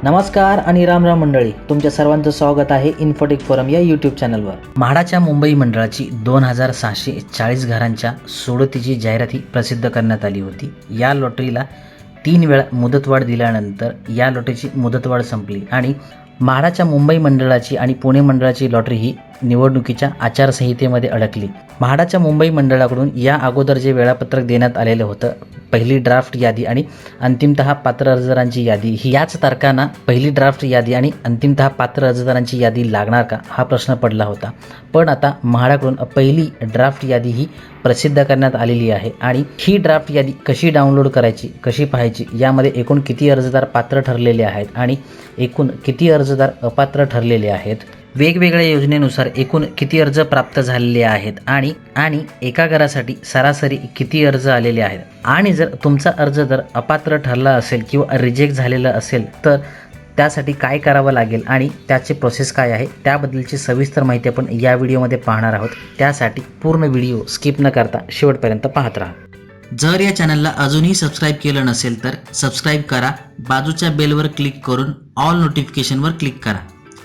नमस्कार आणि राम राम मंडळी, तुमच्या सर्वांचं स्वागत आहे इन्फोटेक फोरम या यूट्यूब चॅनलवर। म्हाडाच्या मुंबई मंडळाची 2640 घरांच्या सोडतीची जाहिरात प्रसिद्ध करण्यात आली होती। या लॉटरीला 3 वेळा मुदतवाढ दिल्यानंतर या लॉटरीची मुदतवाढ संपली आणि म्हाडाच्या मुंबई मंडळाची आणि पुणे मंडळाची लॉटरी ही निवडणुकीच्या आचारसंहितेमध्ये अडकली। म्हाडाच्या मुंबई मंडळाकडून या अगोदर जे वेळापत्रक देण्यात आलेलं होतं, पहिली ड्राफ्ट यादी आणि अंतिमतः पात्र अर्जदारांची यादी, ही याच तारखांना पहिली ड्राफ्ट यादी आणि अंतिमतः पात्र अर्जदारांची यादी लागणार का, हा प्रश्न पडला होता। पण आता म्हाडाकडून पहिली ड्राफ्ट यादी ही प्रसिद्ध करण्यात आलेली आहे आणि ही ड्राफ्ट यादी कशी डाउनलोड करायची, कशी पाहायची, यामध्ये एकूण किती अर्जदार पात्र ठरलेले आहेत आणि एकूण किती अर्जदार अपात्र ठरलेले आहेत, वेगवेगळ्या योजनेनुसार एकूण किती अर्ज प्राप्त झालेले आहेत आणि एका घरासाठी सरासरी किती अर्ज आलेले आहेत, आणि जर तुमचा अर्ज जर अपात्र ठरला असेल किंवा रिजेक्ट झालेला असेल तर त्यासाठी काय करावं लागेल आणि त्याची प्रोसेस काय आहे, त्याबद्दलची सविस्तर माहिती आपण या व्हिडिओमध्ये पाहणार आहोत। त्यासाठी पूर्ण व्हिडिओ स्किप न करता शेवटपर्यंत पाहत राहा। जर या चॅनलला अजूनही सबस्क्राईब केलं नसेल तर सबस्क्राईब करा, बाजूच्या बेलवर क्लिक करून ऑल नोटिफिकेशनवर क्लिक करा,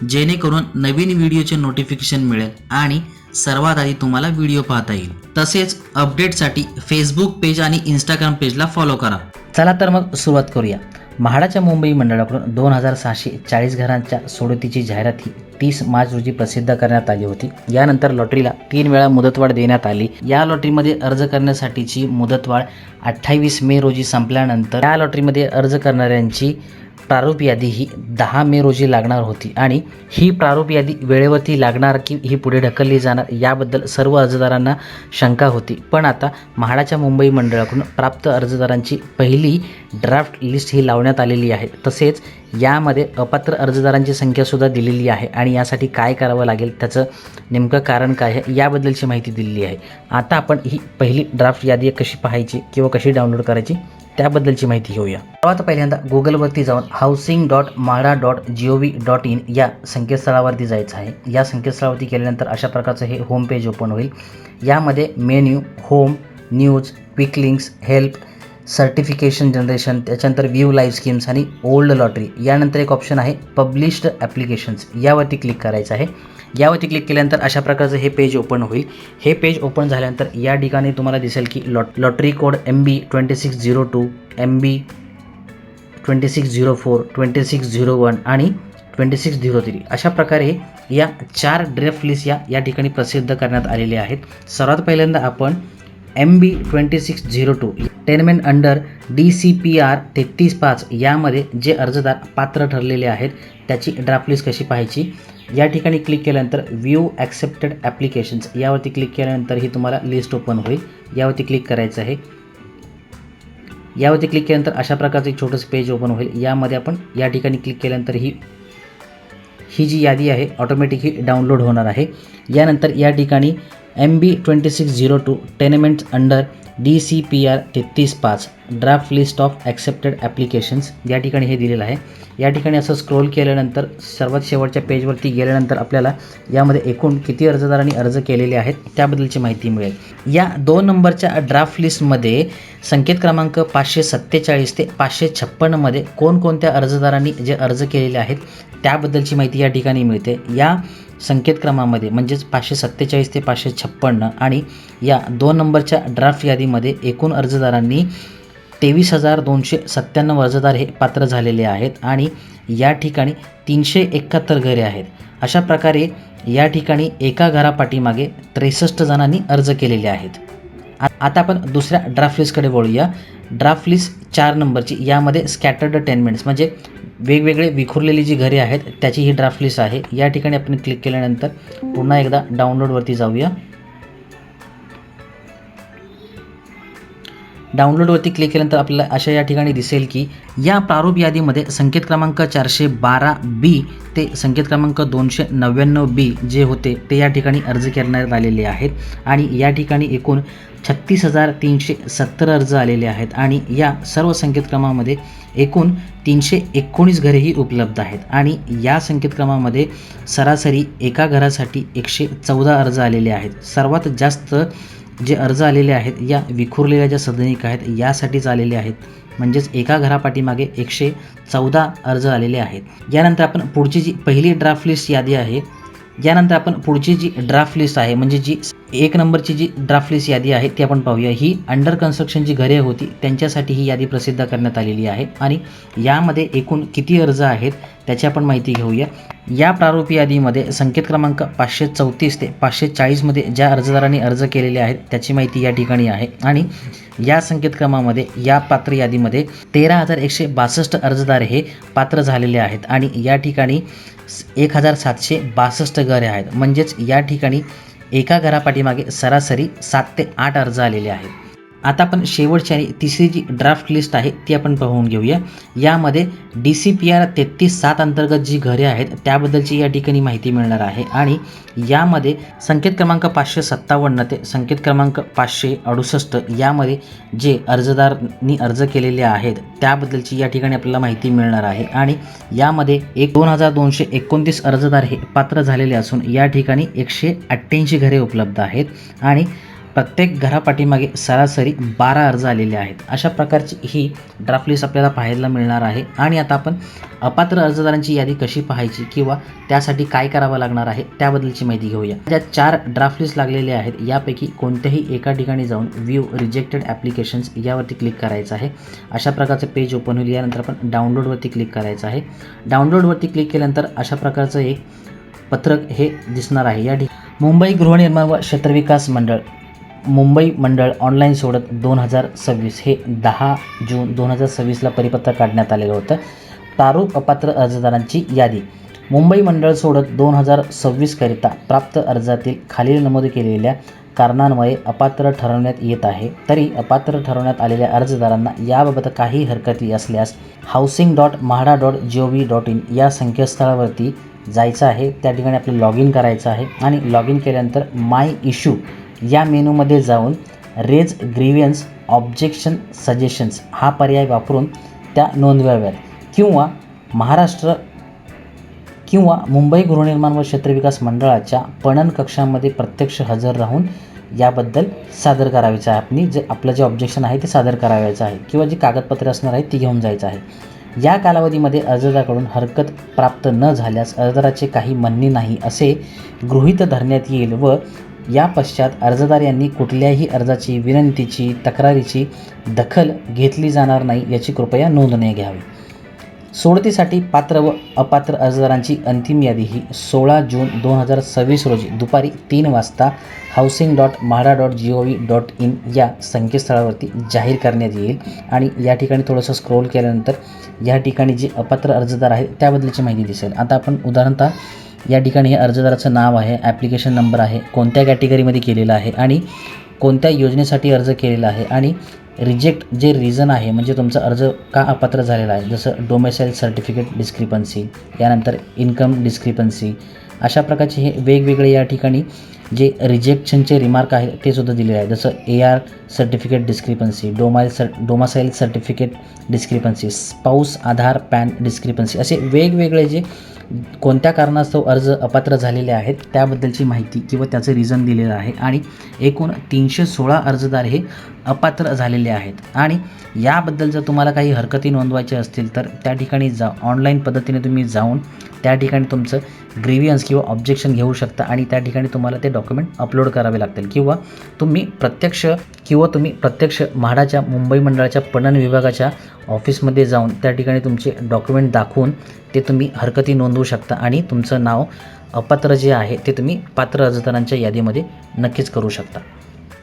जेणेकरून नवीन व्हिडिओचे नोटिफिकेशन मिळेल आणि सर्वात आधी तुम्हाला व्हिडिओ पाहता येईल। तसेच अपडेटसाठी फेसबुक पेज आणि इंस्टाग्राम पेजला फॉलो करा। चला तर मग सुरुवात करूया। म्हाडाच्या मुंबई मंडळाकडून 2640 घरांच्या सोडतीची जाहिरात ही 30 मार्च रोजी प्रसिद्ध करण्यात आली होती। यानंतर लॉटरीला 3 वेळा मुदतवाढ देण्यात आली। या लॉटरीमध्ये अर्ज करण्यासाठीची मुदतवाढ 28 मे रोजी संपल्यानंतर या लॉटरीमध्ये अर्ज करणाऱ्यांची प्रारूप यादी ही 10 मे रोजी लागणार होती आणि ही प्रारूप यादी वेळेवरती लागणार की ही पुढे ढकलली जाणार, याबद्दल सर्व अर्जदारांना शंका होती। पण आता म्हाडाच्या मुंबई मंडळाकडून प्राप्त अर्जदारांची पहिली ड्राफ्ट लिस्ट ही लावण्यात आलेली आहे। तसेच यामध्ये अपात्र अर्जदारांची संख्यासुद्धा दिलेली आहे आणि यासाठी काय करावं लागेल, त्याचं नेमकं कारण काय आहे, याबद्दलची माहिती दिलेली आहे। आता आपण ही पहिली ड्राफ्ट यादी कशी पाहायची किंवा कशी डाउनलोड करायची त्याबद्दलची माहिती घेऊया। सर्वात पहिल्यांदा गुगलवरती जाऊन housing.mahda.gov.in या संकेतस्थळावरती जायचं आहे। या संकेतस्थळावरती गेल्यानंतर अशा प्रकारचं हे होम पेज ओपन होईल। यामध्ये menu, home, news, quick links, help, certification generation, त्याच्यानंतर व्ह्यू लाईव्ह स्कीम्स आणि ओल्ड लॉटरी, यानंतर एक ऑप्शन आहे पब्लिश्ड ॲप्लिकेशन्स, यावरती क्लिक करायचं आहे। यावरती क्लिक केल्यानंतर अशा प्रकारचं हे पेज ओपन होईल। हे पेज ओपन झाल्यानंतर या ठिकाणी तुम्हाला दिसेल की लॉटरी कोड MB 2602, MB 2604, 2601 आणि 2603 अशा प्रकारे या 4 ड्राफ्ट लिस्ट या ठिकाणी प्रसिद्ध करण्यात आलेले आहेत। सर्वात पहिल्यांदा आपण MB 2602 टेनमेंट अंडर DCPR 33/5 यामध्ये जे अर्जदार पात्र ठरलेले आहेत त्याची ड्राफ्ट लिस्ट कशी पाहायची, या ठिकाणी क्लिक केल्यानंतर व्ह्यू ॲक्सेप्टेड ॲप्लिकेशन्स यावरती क्लिक केल्यानंतर ही तुम्हाला लिस्ट ओपन होईल। यावरती क्लिक करायचं आहे। यावरती क्लिक केल्यानंतर अशा प्रकारचं एक छोटंसं पेज ओपन होईल। यामध्ये आपण या ठिकाणी क्लिक केल्यानंतर ही जी यादी आहे ऑटोमॅटिक ही डाउनलोड होणार आहे। यानंतर या ठिकाणी MB 2602 tenements under DCPR 33/5 draft list of accepted applications या ठिकाणी हे दिलेलं आहे। या ठिकाणी असं स्क्रोल केल्यानंतर सर्वात शेवटच्या पेजवरती गेल्यानंतर आपल्याला यामध्ये एकूण किती अर्जदारांनी अर्ज केलेले आहेत त्याबद्दलची माहिती मिळेल। या 2 नंबरच्या ड्राफ्ट लिस्टमध्ये संकेत क्रमांक 547 ते 556 मध्ये कोणकोणत्या अर्जदारांनी जे अर्ज केलेले आहेत त्याबद्दलची माहिती या ठिकाणी मिळते। या संकेतक्रमामध्ये म्हणजेच 547 ते 556 आणि या 2 नंबरच्या ड्राफ्ट यादीमध्ये एकूण अर्जदारांनी 23,297 अर्जदार हे पात्र झालेले आहेत आणि या ठिकाणी 371 घरे आहेत। अशा प्रकारे या ठिकाणी एका घरापाठीमागे 63 जणांनी अर्ज केलेले आहेत। आता आपण दुसऱ्या ड्राफ्ट लिस्टकडे वळूया। ड्राफ्ट लिस्ट 4 नंबरची, यामध्ये स्कॅटर्ड टेनमेंट्स म्हणजे वेगवेगळे विखुरलेली जी घरे आहेत त्याची ही ड्राफ्ट लिस्ट आहे। या ठिकाणी आपण क्लिक केल्यानंतर पुन्हा एकदा डाउनलोडवरती जाऊया। डाउनलोडवरती क्लिक केल्यानंतर आपल्याला अशा या ठिकाणी दिसेल की या प्रारूप यादीमध्ये संकेत क्रमांक 412B ते संकेत क्रमांक 299B जे होते ते या ठिकाणी अर्ज करण्यात आलेले आहेत आणि या ठिकाणी एकूण 36,370 अर्ज आलेले आहेत आणि या सर्व संकेतक्रमामध्ये एकूण 319 घरेही उपलब्ध आहेत आणि या संकेतक्रमामध्ये सरासरी एका घरासाठी 114 अर्ज आलेले आहेत। सर्वात जास्त जे अर्ज आलेले आहेत या विखुरलेल्या ज्या सदनिका आहेत यासाठीच आलेले आहेत। म्हणजेच एका घरापाठीमागे 114 अर्ज आलेले आहेत। यानंतर आपण पुढची जी पहिली ड्राफ्ट लिस्ट यादी आहे, यानंतर आपण पुढची जी ड्राफ्ट लिस्ट आहे म्हणजे जी 1 नंबरची जी ड्राफ्ट लिस्ट यादी आहे ती आपण पाहूया। ही अंडर कन्स्ट्रक्शन जी घरे होती त्यांच्यासाठी ही यादी प्रसिद्ध करण्यात आलेली आहे आणि यामध्ये एकूण किती अर्ज आहेत त्याची आपण माहिती घेऊया। या प्रारूप यादीमध्ये संकेत क्रमांक 534 ते 540 मध्ये ज्या अर्जदारांनी अर्ज केलेले आहेत त्याची माहिती या ठिकाणी आहे आणि या संकेत क्रमामध्ये या पात्र यादीमध्ये 13,162 अर्जदार हे पात्र झालेले आहेत आणि या ठिकाणी 1,762 घरे आहेत। म्हणजेच या ठिकाणी एका घरापाठीमागे सरासरी 7 ते 8 अर्ज आलेले आहेत। आता आपण शेवटची आणि तिसरी जी ड्राफ्ट लिस्ट आहे ती आपण पाहून घेऊया। यामध्ये DCPR 33/7 अंतर्गत जी घरे आहेत त्याबद्दलची या ठिकाणी माहिती मिळणार आहे आणि यामध्ये संकेत क्रमांक 557 ते संकेत क्रमांक 568 यामध्ये जे अर्जदारांनी अर्ज केलेले आहेत त्याबद्दलची या ठिकाणी आपल्याला माहिती मिळणार आहे आणि यामध्ये 2,229 अर्जदार हे पात्र झालेले असून या ठिकाणी 188 घरे उपलब्ध आहेत आणि प्रत्येक घरापाठीमागे सरासरी 12 अर्ज आलेले आहेत। अशा प्रकारची ही ड्राफ्ट लिस्ट आपल्याला पाहायला मिळणार आहे आणि आता आपण अपात्र अर्जदारांची यादी कशी पाहायची किंवा त्यासाठी काय करावं लागणार आहे त्याबद्दलची माहिती घेऊया। ज्या 4 ड्राफ्ट लिस्ट लागलेल्या आहेत यापैकी कोणत्याही एका ठिकाणी जाऊन व्ह्यू रिजेक्टेड ॲप्लिकेशन्स यावरती क्लिक करायचं आहे। अशा प्रकारचं पेज ओपन होईल। यानंतर आपण डाउनलोडवरती क्लिक करायचं आहे। डाउनलोडवरती क्लिक केल्यानंतर अशा प्रकारचं एक पत्रक हे दिसणार आहे। या ठिकाणी मुंबई गृहनिर्माण व क्षेत्रविकास मंडळ मुंबई मंडळ ऑनलाईन सोडत 2026 हे 10 जून 2026ला परिपत्रक काढण्यात आलेलं होतं। प्रारूप अपात्र अर्जदारांची यादी मुंबई मंडळ सोडत 2026 करिता प्राप्त अर्जातील खालील नमूद केलेल्या कारणांमुळे अपात्र ठरवण्यात येत आहे। तरी अपात्र ठरवण्यात आलेल्या अर्जदारांना याबाबत काही हरकती असल्यास housing.mahada.gov.in या संकेतस्थळावरती जायचं आहे। त्या ठिकाणी आपलं लॉग इन करायचं आहे आणि लॉग इन केल्यानंतर माय इश्यू या मेनूमध्ये जाऊन रेज ग्रीव्हन्स ऑब्जेक्शन सजेशन्स हा पर्याय वापरून त्या नोंदवाव्यात किंवा महाराष्ट्र किंवा मुंबई गृहनिर्माण व क्षेत्रविकास मंडळाच्या पणन कक्षामध्ये प्रत्यक्ष हजर राहून याबद्दल सादर करायचं आहे। आपलं जे ऑब्जेक्शन आहे ते सादर करायचं आहे किंवा जी कागदपत्रे असणार आहेत ती घेऊन जायचं आहे। या कालावधीमध्ये अर्जदाराकडून हरकत प्राप्त न झाल्यास अर्जदाराचे काही म्हणणे नाही असे गृहीत धरण्यात येईल व या पश्चात अर्जदार यांनी कुठल्याही अर्जाची विनंतीची तक्रारीची दखल घेतली जाणार नाही याची कृपया नोंदणी घ्यावी। सोडतीसाठी पात्र व अपात्र अर्जदारांची अंतिम यादी ही 16 जून 2026 रोजी दुपारी 3 वाजता housing.mahada.gov.in या संकेतस्थळावरती जाहीर करण्यात येईल आणि या ठिकाणी थोडंसं स्क्रोल केल्यानंतर या ठिकाणी जे अपात्र अर्जदार आहेत त्याबद्दलची माहिती दिसेल। आता आपण उदाहरणतः या ठिकाणी हे अर्जदाराचं नाव आहे, ॲप्लिकेशन नंबर आहे, कोणत्या कॅटेगरीमध्ये केलेलं आहे आणि कोणत्या योजनेसाठी अर्ज केलेला आहे आणि रिजेक्ट जे रिझन आहे म्हणजे तुमचा अर्ज का अपात्र झालेला आहे, जसं डोमेसाईल सर्टिफिकेट डिस्क्रिपन्सी, यानंतर इन्कम डिस्क्रिपन्सी, अशा प्रकारचे हे वेगवेगळे या ठिकाणी जे रिजेक्शनचे रिमार्क आहेत ते सुद्धा दिलेले आहे। जसं AR certificate discrepancy, domicile certificate discrepancy, spouse Aadhaar PAN discrepancy, असे वेगवेगळे जे कोणत्या कारणास्तव अर्ज अपात्र झालेले आहेत त्याबद्दलची माहिती किंवा त्याचं रिझन दिलेलं आहे आणि एकूण 316 अर्जदार हे अपात्र झालेले आहेत। आणि याबद्दल जर तुम्हाला काही हरकती नोंदवायच्या असतील तर त्या ठिकाणी ऑनलाईन पद्धतीने तुम्ही जाऊन त्या ठिकाणी तुमचं ग्रीव्हन्स किंवा ऑब्जेक्शन घेऊ शकता आणि त्या ठिकाणी तुम्हाला ते डॉक्युमेंट अपलोड करावे लागतील किंवा तुम्ही प्रत्यक्ष म्हाडाच्या मुंबई मंडळाच्या पणन विभागाच्या ऑफिसमध्ये जाऊन त्या ठिकाणी तुमचे डॉक्युमेंट दाखवून ते तुम्ही हरकती नोंदवू शकता आणि तुमचं नाव अपात्र जे आहे ते तुम्ही पात्र अर्जदारांच्या यादीमध्ये नक्कीच करू शकता।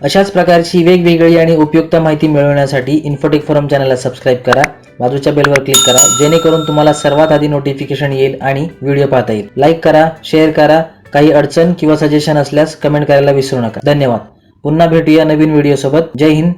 अशाच प्रकारची वेगवेगळी आणि उपयुक्त माहिती मिळवण्यासाठी इन्फोटेक फोरम चॅनलला सबस्क्राईब करा, बाजूच्या बेलवर क्लिक करा जेणेकरून तुम्हाला सर्वात आधी नोटिफिकेशन येईल आणि व्हिडिओ पाहता येईल। लाईक करा, शेअर करा, काही अडचण किंवा सजेशन असल्यास कमेंट करायला विसरू नका। धन्यवाद। पुन्हा भेटूया नवीन व्हिडिओ सोबत। जय हिंद,